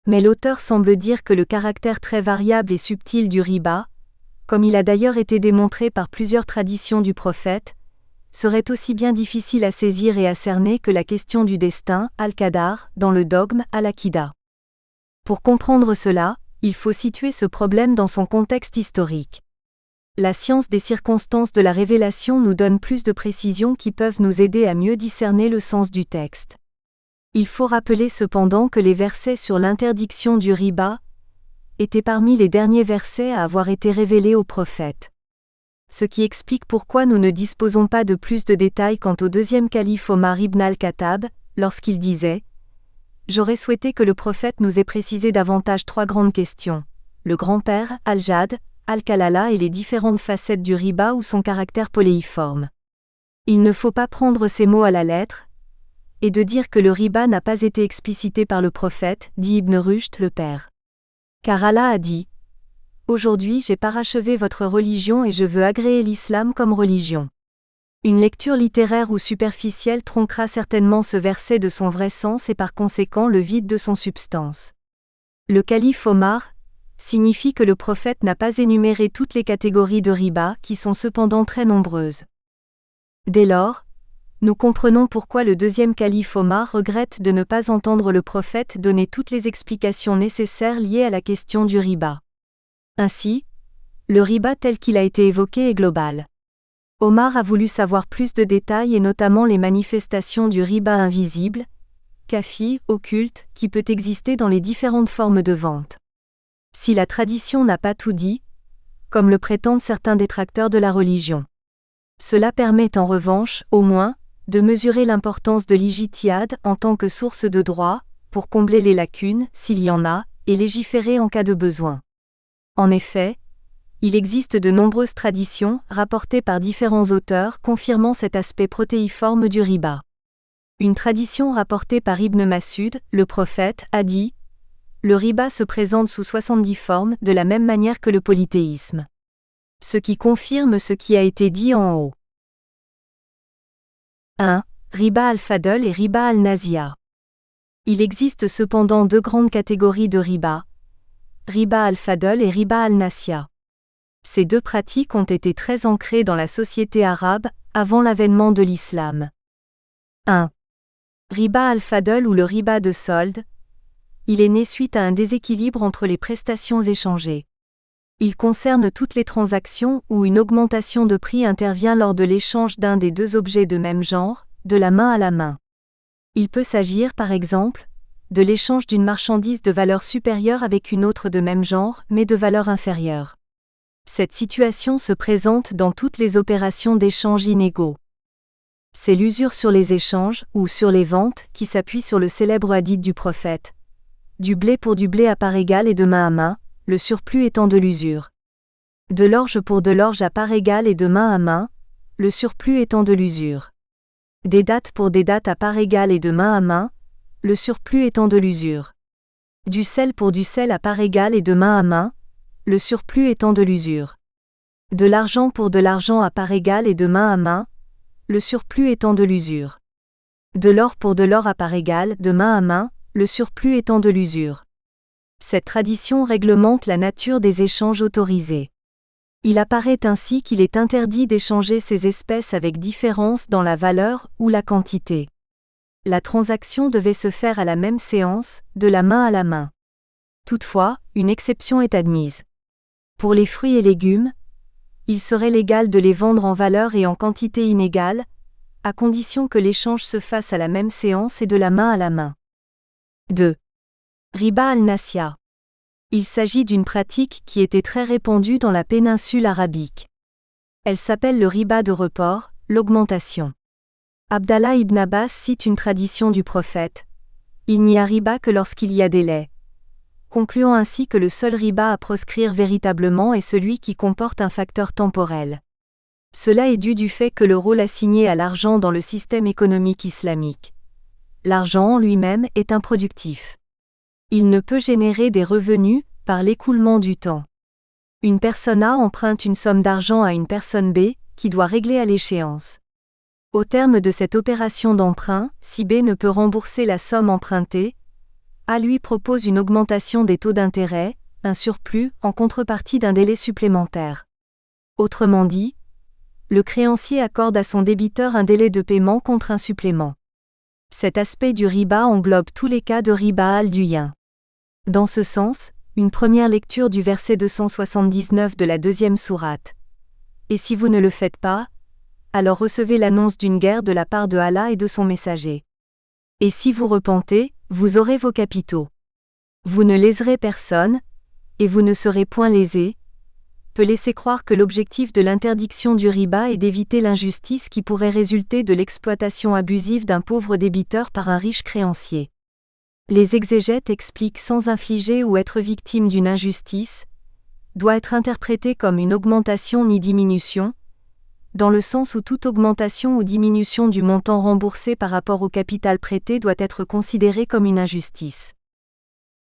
Mais l'auteur semble dire que le caractère très variable et subtil du riba, comme il a d'ailleurs été démontré par plusieurs traditions du prophète, serait aussi bien difficile à saisir et à cerner que la question du destin, al-qadar, dans le dogme, al-aqida. Pour comprendre cela, il faut situer ce problème dans son contexte historique. La science des circonstances de la révélation nous donne plus de précisions qui peuvent nous aider à mieux discerner le sens du texte. Il faut rappeler cependant que les versets sur l'interdiction du riba étaient parmi les derniers versets à avoir été révélés aux prophètes. Ce qui explique pourquoi nous ne disposons pas de plus de détails quant au deuxième calife Omar ibn al-Khattab, lorsqu'il disait « J'aurais souhaité que le prophète nous ait précisé davantage 3 grandes questions, le grand-père, al-Jad, al-Kalala et les différentes facettes du riba ou son caractère poléiforme. » Il ne faut pas prendre ces mots à la lettre, et de dire que le riba n'a pas été explicité par le prophète, dit Ibn Rushd le père. Car Allah a dit : Aujourd'hui j'ai parachevé votre religion et je veux agréer l'islam comme religion. Une lecture littéraire ou superficielle tronquera certainement ce verset de son vrai sens et par conséquent le vide de son substance. Le calife Omar signifie que le prophète n'a pas énuméré toutes les catégories de riba qui sont cependant très nombreuses. Dès lors, nous comprenons pourquoi le deuxième calife Omar regrette de ne pas entendre le prophète donner toutes les explications nécessaires liées à la question du riba. Ainsi, le riba tel qu'il a été évoqué est global. Omar a voulu savoir plus de détails et notamment les manifestations du riba invisible, khafi, occulte, qui peut exister dans les différentes formes de vente. Si la tradition n'a pas tout dit, comme le prétendent certains détracteurs de la religion. Cela permet en revanche, au moins, de mesurer l'importance de l'ijtihad en tant que source de droit, pour combler les lacunes, s'il y en a, et légiférer en cas de besoin. En effet, il existe de nombreuses traditions, rapportées par différents auteurs, confirmant cet aspect protéiforme du riba. Une tradition rapportée par Ibn Mas'ud, le prophète, a dit : Le riba se présente sous 70 formes, de la même manière que le polythéisme. Ce qui confirme ce qui a été dit en haut. 1. Riba al-Fadl et riba al-Nasiya. Il existe cependant deux grandes catégories de riba al-Fadl et riba al-Nasiya. Ces deux pratiques ont été très ancrées dans la société arabe, avant l'avènement de l'islam. 1. Riba al-Fadl ou le riba de solde. Il est né suite à un déséquilibre entre les prestations échangées. Il concerne toutes les transactions où une augmentation de prix intervient lors de l'échange d'un des deux objets de même genre, de la main à la main. Il peut s'agir, par exemple, de l'échange d'une marchandise de valeur supérieure avec une autre de même genre, mais de valeur inférieure. Cette situation se présente dans toutes les opérations d'échange inégaux. C'est l'usure sur les échanges, ou sur les ventes, qui s'appuie sur le célèbre hadith du prophète. Du blé pour du blé à part égale et de main à main, le surplus étant de l'usure. De l'orge pour de l'orge à part égale et de main à main, le surplus étant de l'usure. Des dattes pour des dattes à part égale et de main à main, le surplus étant de l'usure. Du sel pour du sel à part égale et de main à main, le surplus étant de l'usure. De l'argent pour de l'argent à part égale et de main à main, le surplus étant de l'usure. De l'or pour de l'or à part égale, de main à main, le surplus étant de l'usure. Cette tradition réglemente la nature des échanges autorisés. Il apparaît ainsi qu'il est interdit d'échanger ces espèces avec différence dans la valeur ou la quantité. La transaction devait se faire à la même séance, de la main à la main. Toutefois, une exception est admise. Pour les fruits et légumes, il serait légal de les vendre en valeur et en quantité inégale, à condition que l'échange se fasse à la même séance et de la main à la main. 2. Riba al-Nasiya. Il s'agit d'une pratique qui était très répandue dans la péninsule arabique. Elle s'appelle le riba de report, l'augmentation. Abdallah ibn Abbas cite une tradition du prophète : Il n'y a riba que lorsqu'il y a délai. Concluant ainsi que le seul riba à proscrire véritablement est celui qui comporte un facteur temporel. Cela est dû du fait que le rôle assigné à l'argent dans le système économique islamique. L'argent en lui-même est improductif. Il ne peut générer des revenus par l'écoulement du temps. Une personne A emprunte une somme d'argent à une personne B, qui doit régler à l'échéance. Au terme de cette opération d'emprunt, si B ne peut rembourser la somme empruntée, A lui propose une augmentation des taux d'intérêt, un surplus, en contrepartie d'un délai supplémentaire. Autrement dit, le créancier accorde à son débiteur un délai de paiement contre un supplément. Cet aspect du riba englobe tous les cas de riba al-duyan. Dans ce sens, une première lecture du verset 279 de la deuxième sourate. Et si vous ne le faites pas, alors recevez l'annonce d'une guerre de la part de Allah et de son messager. Et si vous repentez, vous aurez vos capitaux. Vous ne léserez personne, et vous ne serez point lésés, peut laisser croire que l'objectif de l'interdiction du riba est d'éviter l'injustice qui pourrait résulter de l'exploitation abusive d'un pauvre débiteur par un riche créancier. Les exégètes expliquent sans infliger ou être victime d'une injustice, doit être interprété comme une augmentation ni diminution, dans le sens où toute augmentation ou diminution du montant remboursé par rapport au capital prêté doit être considérée comme une injustice.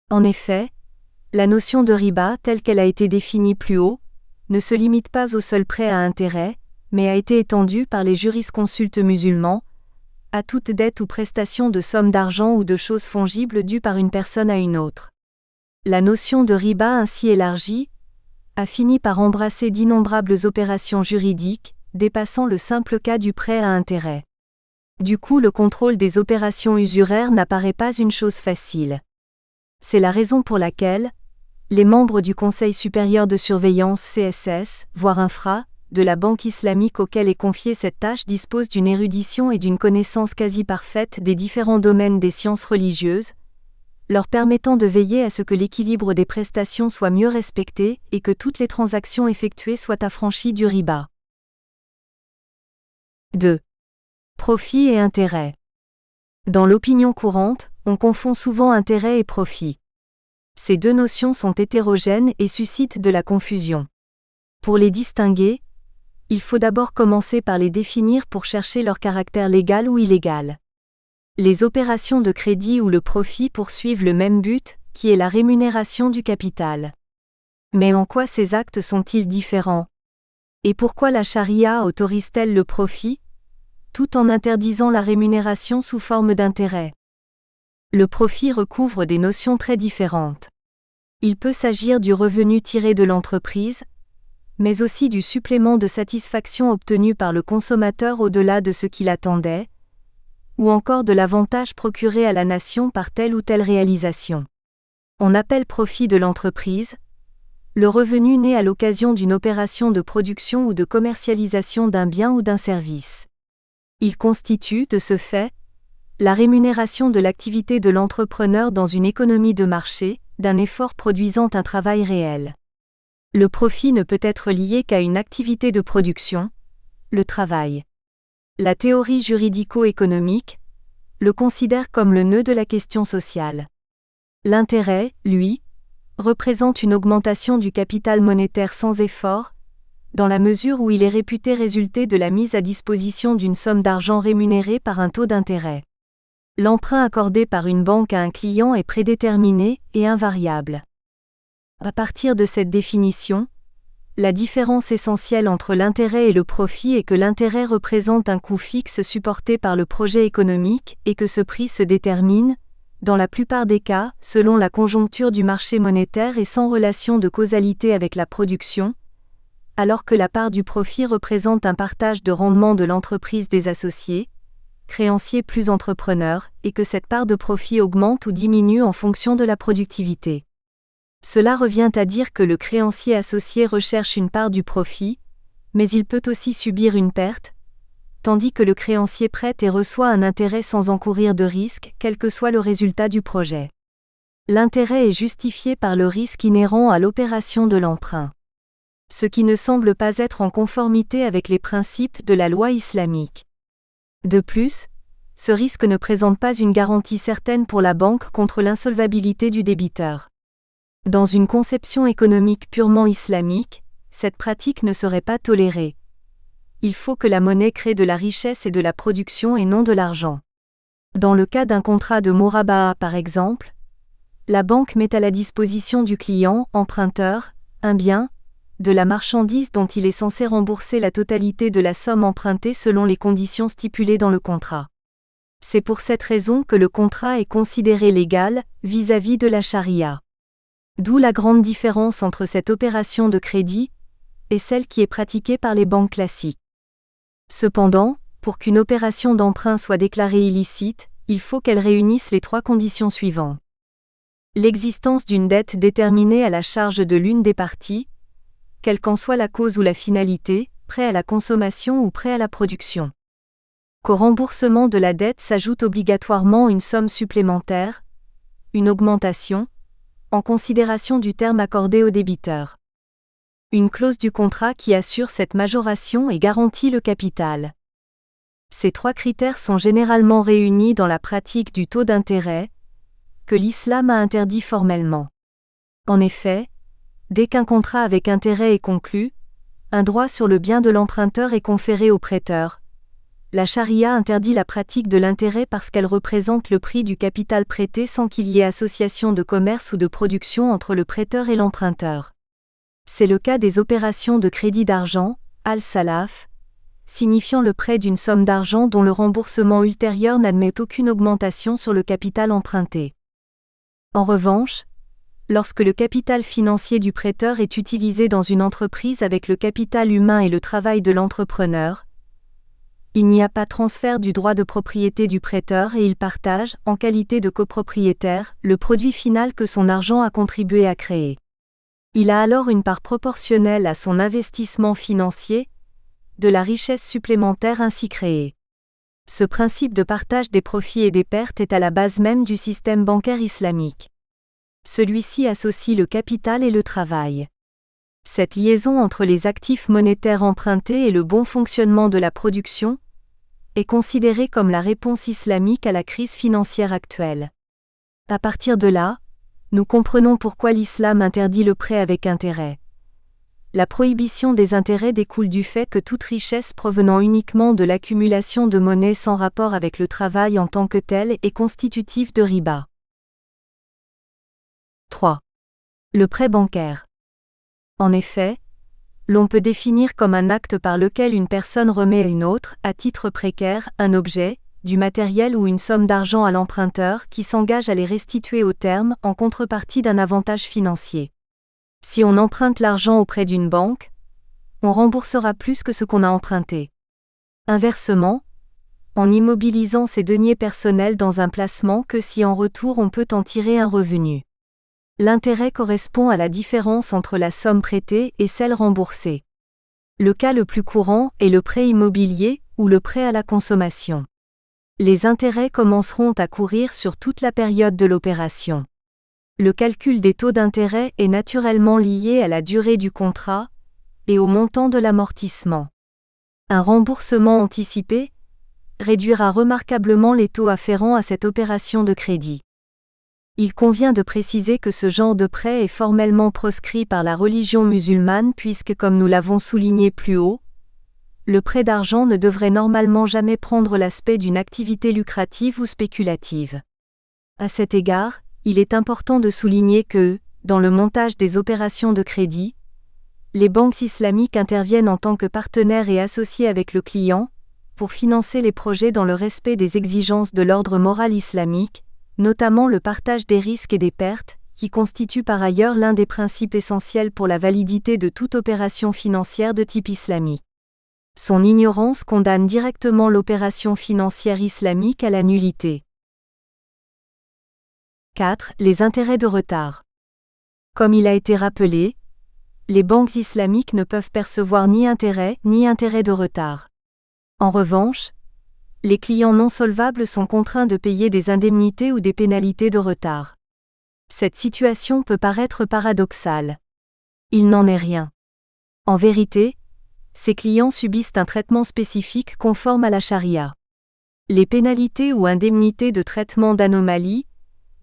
En effet, La notion de riba, telle qu'elle a été définie plus haut, ne se limite pas au seul prêt à intérêt, mais a été étendue par les jurisconsultes musulmans à toute dette ou prestation de sommes d'argent ou de choses fongibles dues par une personne à une autre. La notion de riba ainsi élargie a fini par embrasser d'innombrables opérations juridiques, dépassant le simple cas du prêt à intérêt. Du coup, le contrôle des opérations usuraires n'apparaît pas une chose facile. C'est la raison pour laquelle les membres du Conseil supérieur de surveillance CSS, voire infra, de la Banque islamique auquel est confiée cette tâche disposent d'une érudition et d'une connaissance quasi parfaite des différents domaines des sciences religieuses, leur permettant de veiller à ce que l'équilibre des prestations soit mieux respecté et que toutes les transactions effectuées soient affranchies du riba. 2. Profit et intérêt. Dans l'opinion courante, on confond souvent intérêt et profit. Ces deux notions sont hétérogènes et suscitent de la confusion. Pour les distinguer, il faut d'abord commencer par les définir pour chercher leur caractère légal ou illégal. Les opérations de crédit ou le profit poursuivent le même but, qui est la rémunération du capital. Mais en quoi ces actes sont-ils différents? Et pourquoi la charia autorise-t-elle le profit, tout en interdisant la rémunération sous forme d'intérêt? Le profit recouvre des notions très différentes. Il peut s'agir du revenu tiré de l'entreprise, mais aussi du supplément de satisfaction obtenu par le consommateur au-delà de ce qu'il attendait, ou encore de l'avantage procuré à la nation par telle ou telle réalisation. On appelle profit de l'entreprise le revenu né à l'occasion d'une opération de production ou de commercialisation d'un bien ou d'un service. Il constitue, de ce fait, la rémunération de l'activité de l'entrepreneur dans une économie de marché, d'un effort produisant un travail réel. Le profit ne peut être lié qu'à une activité de production, le travail. La théorie juridico-économique le considère comme le nœud de la question sociale. L'intérêt, lui, représente une augmentation du capital monétaire sans effort, dans la mesure où il est réputé résulter de la mise à disposition d'une somme d'argent rémunérée par un taux d'intérêt. L'emprunt accordé par une banque à un client est prédéterminé et invariable. À partir de cette définition, la différence essentielle entre l'intérêt et le profit est que l'intérêt représente un coût fixe supporté par le projet économique et que ce prix se détermine, dans la plupart des cas, selon la conjoncture du marché monétaire et sans relation de causalité avec la production, alors que la part du profit représente un partage de rendement de l'entreprise des associés, créanciers plus entrepreneurs, et que cette part de profit augmente ou diminue en fonction de la productivité. Cela revient à dire que le créancier associé recherche une part du profit, mais il peut aussi subir une perte, tandis que le créancier prête et reçoit un intérêt sans encourir de risque, quel que soit le résultat du projet. L'intérêt est justifié par le risque inhérent à l'opération de l'emprunt, ce qui ne semble pas être en conformité avec les principes de la loi islamique. De plus, ce risque ne présente pas une garantie certaine pour la banque contre l'insolvabilité du débiteur. Dans une conception économique purement islamique, cette pratique ne serait pas tolérée. Il faut que la monnaie crée de la richesse et de la production et non de l'argent. Dans le cas d'un contrat de mourabaha par exemple, la banque met à la disposition du client, emprunteur, un bien, de la marchandise dont il est censé rembourser la totalité de la somme empruntée selon les conditions stipulées dans le contrat. C'est pour cette raison que le contrat est considéré légal, vis-à-vis de la charia. D'où la grande différence entre cette opération de crédit et celle qui est pratiquée par les banques classiques. Cependant, pour qu'une opération d'emprunt soit déclarée illicite, il faut qu'elle réunisse les trois conditions suivantes. L'existence d'une dette déterminée à la charge de l'une des parties, quelle qu'en soit la cause ou la finalité, prêt à la consommation ou prêt à la production. Qu'au remboursement de la dette s'ajoute obligatoirement une somme supplémentaire, une augmentation, en considération du terme accordé au débiteur. Une clause du contrat qui assure cette majoration et garantit le capital. Ces trois critères sont généralement réunis dans la pratique du taux d'intérêt, que l'islam a interdit formellement. En effet, dès qu'un contrat avec intérêt est conclu, un droit sur le bien de l'emprunteur est conféré au prêteur, la charia interdit la pratique de l'intérêt parce qu'elle représente le prix du capital prêté sans qu'il y ait association de commerce ou de production entre le prêteur et l'emprunteur. C'est le cas des opérations de crédit d'argent, al-salaf, signifiant le prêt d'une somme d'argent dont le remboursement ultérieur n'admet aucune augmentation sur le capital emprunté. En revanche, lorsque le capital financier du prêteur est utilisé dans une entreprise avec le capital humain et le travail de l'entrepreneur, il n'y a pas transfert du droit de propriété du prêteur et il partage, en qualité de copropriétaire, le produit final que son argent a contribué à créer. Il a alors une part proportionnelle à son investissement financier, de la richesse supplémentaire ainsi créée. Ce principe de partage des profits et des pertes est à la base même du système bancaire islamique. Celui-ci associe le capital et le travail. Cette liaison entre les actifs monétaires empruntés et le bon fonctionnement de la production est considérée comme la réponse islamique à la crise financière actuelle. À partir de là, nous comprenons pourquoi l'islam interdit le prêt avec intérêt. La prohibition des intérêts découle du fait que toute richesse provenant uniquement de l'accumulation de monnaie sans rapport avec le travail en tant que tel est constitutive de riba. 3. Le prêt bancaire. En effet, l'on peut définir comme un acte par lequel une personne remet à une autre, à titre précaire, un objet, du matériel ou une somme d'argent à l'emprunteur qui s'engage à les restituer au terme en contrepartie d'un avantage financier. Si on emprunte l'argent auprès d'une banque, on remboursera plus que ce qu'on a emprunté. Inversement, en immobilisant ses deniers personnels dans un placement que si en retour on peut en tirer un revenu. L'intérêt correspond à la différence entre la somme prêtée et celle remboursée. Le cas le plus courant est le prêt immobilier ou le prêt à la consommation. Les intérêts commenceront à courir sur toute la période de l'opération. Le calcul des taux d'intérêt est naturellement lié à la durée du contrat et au montant de l'amortissement. Un remboursement anticipé réduira remarquablement les taux afférents à cette opération de crédit. Il convient de préciser que ce genre de prêt est formellement proscrit par la religion musulmane puisque, comme nous l'avons souligné plus haut, le prêt d'argent ne devrait normalement jamais prendre l'aspect d'une activité lucrative ou spéculative. À cet égard, il est important de souligner que, dans le montage des opérations de crédit, les banques islamiques interviennent en tant que partenaires et associés avec le client, pour financer les projets dans le respect des exigences de l'ordre moral islamique, notamment le partage des risques et des pertes, qui constitue par ailleurs l'un des principes essentiels pour la validité de toute opération financière de type islamique. Son ignorance condamne directement l'opération financière islamique à la nullité. 4. Les intérêts de retard. Comme il a été rappelé, les banques islamiques ne peuvent percevoir ni intérêt de retard. En revanche, les clients non solvables sont contraints de payer des indemnités ou des pénalités de retard. Cette situation peut paraître paradoxale. Il n'en est rien. En vérité, ces clients subissent un traitement spécifique conforme à la charia. Les pénalités ou indemnités de traitement d'anomalie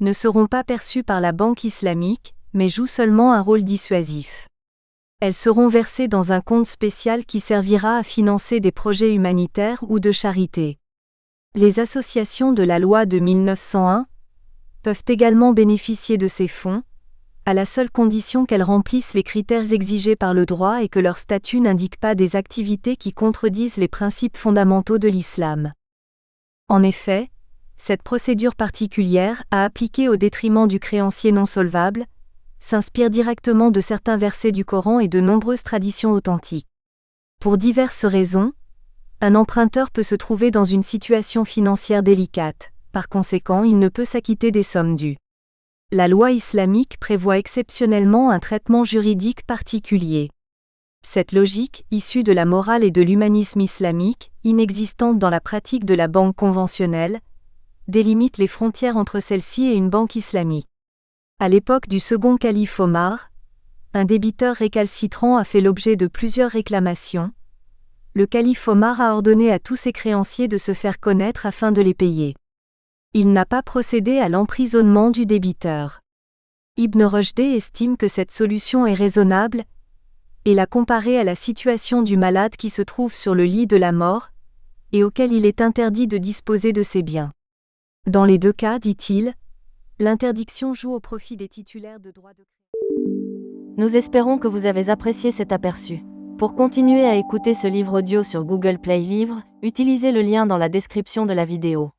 ne seront pas perçues par la banque islamique, mais jouent seulement un rôle dissuasif. Elles seront versées dans un compte spécial qui servira à financer des projets humanitaires ou de charité. Les associations de la loi de 1901 peuvent également bénéficier de ces fonds, à la seule condition qu'elles remplissent les critères exigés par le droit et que leur statut n'indique pas des activités qui contredisent les principes fondamentaux de l'islam. En effet, cette procédure particulière, à appliquer au détriment du créancier non solvable, s'inspire directement de certains versets du Coran et de nombreuses traditions authentiques. Pour diverses raisons, un emprunteur peut se trouver dans une situation financière délicate, par conséquent il ne peut s'acquitter des sommes dues. La loi islamique prévoit exceptionnellement un traitement juridique particulier. Cette logique, issue de la morale et de l'humanisme islamique, inexistante dans la pratique de la banque conventionnelle, délimite les frontières entre celle-ci et une banque islamique. À l'époque du second calife Omar, un débiteur récalcitrant a fait l'objet de plusieurs réclamations. Le calife Omar a ordonné à tous ses créanciers de se faire connaître afin de les payer. Il n'a pas procédé à l'emprisonnement du débiteur. Ibn Rushd estime que cette solution est raisonnable et l'a comparée à la situation du malade qui se trouve sur le lit de la mort et auquel il est interdit de disposer de ces biens. Dans les deux cas, dit-il, l'interdiction joue au profit des titulaires de droits de création. Nous espérons que vous avez apprécié cet aperçu. Pour continuer à écouter ce livre audio sur Google Play Livres, utilisez le lien dans la description de la vidéo.